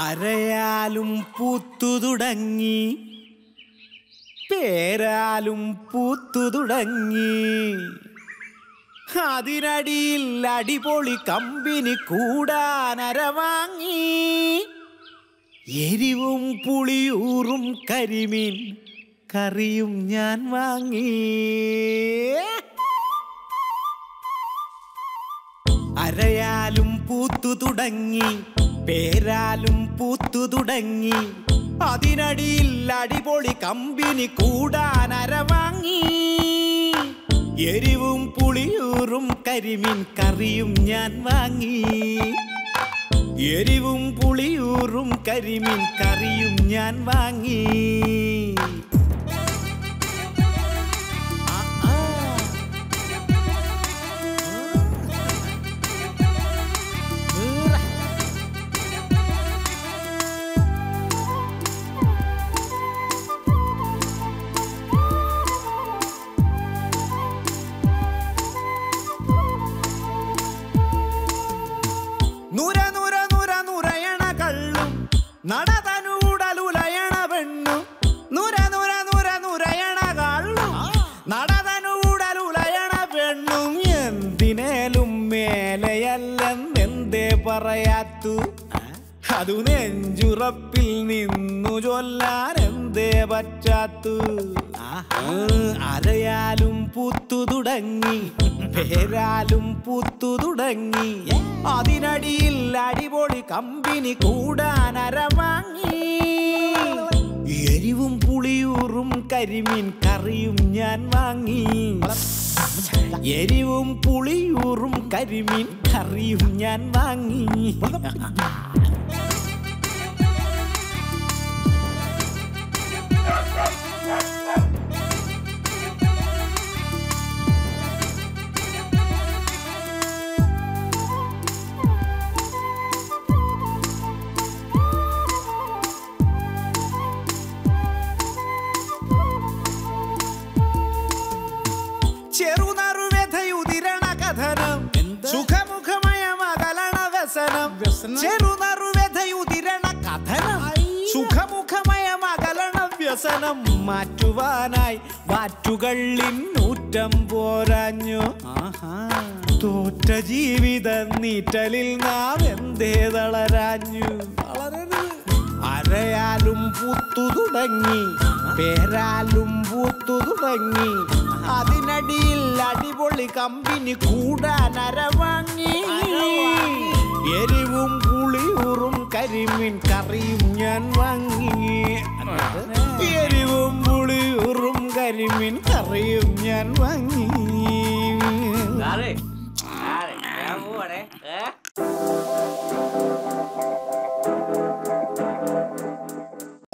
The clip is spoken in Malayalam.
അരയാലും പൂത്തു തുടങ്ങി, പേരാലും പൂത്തു തുടങ്ങി, അതിനടിയിൽ അടിപൊളി കമ്പനി കൂടാനര വാങ്ങി. എരിവും പുളിയൂറും കരിമീൻ കറിയും ഞാൻ വാങ്ങി. അരയാലും പൂത്തു തുടങ്ങി, പേരാലും പൂത്തു തുടങ്ങി, അതിനടിയിൽ അടിപൊളി കമ്പനി കൂടാനര വാങ്ങി. എരിവും പുളിയൂറും കരിമീൻ കറിയും ഞാൻ വാങ്ങി. എരിവും പുളിയൂറും കരിമീൻ കറിയും ഞാൻ വാങ്ങി. നടതനൂടലുലയണ പെണ്ണു, നുര നുര നുര നുരയണ കള്ളും, നടതനൂടലുലയണ പെണ്ണും. എന്തിനേലും മേലെയല്ലെന്തേ പറയാത്തു, അതു നെഞ്ചുറപ്പിൽ നിന്നു ചൊല്ലാൻ എന്തേ പറ്റാത്തു. അരയാലും പൂത്തു തുടങ്ങി, പേരാലും പൂത്തു തുടങ്ങി, അതിനടിയിൽ അടിപൊളി കമ്പനി കൂടാനര വാങ്ങി. എരിവും പുളിയൂറും കരിമീൻ കറിയും ഞാൻ വാങ്ങി. എരിവും പുളിയൂറും കരിമീൻ കറിയും ഞാൻ വാങ്ങി. ചെറുനറുവ്യഥയുതിരണ കഥനം, സുഖമുഖമയമകലണ വ്യസനം. ചെറുനറുവ്യഥയുതിരണ കഥനം, സുഖമുഖമയമകലണ വ്യസനം. മാറ്റുവാനായി വാറ്റുകള്ളിൻ നൂറ്റം പോരാഞ്ഞു. തോറ്റ ജീവിത നീറ്റലിൽ നാം എന്തേ തളരാഞ്ഞു. അരയാലും പൂത്തു തുടങ്ങി, പേരാലും പൂത്തു തുടങ്ങി, അതിനടിയിൽ അടിപൊളി കമ്പനി കൂടാനര വാങ്ങി. എരിവും പുളിയൂറും കരിമീൻ കറിയും ഞാൻ വാങ്ങി. എരിവും പുളിയൂറും കരിമീൻ കറിയും ഞാൻ വാങ്ങി.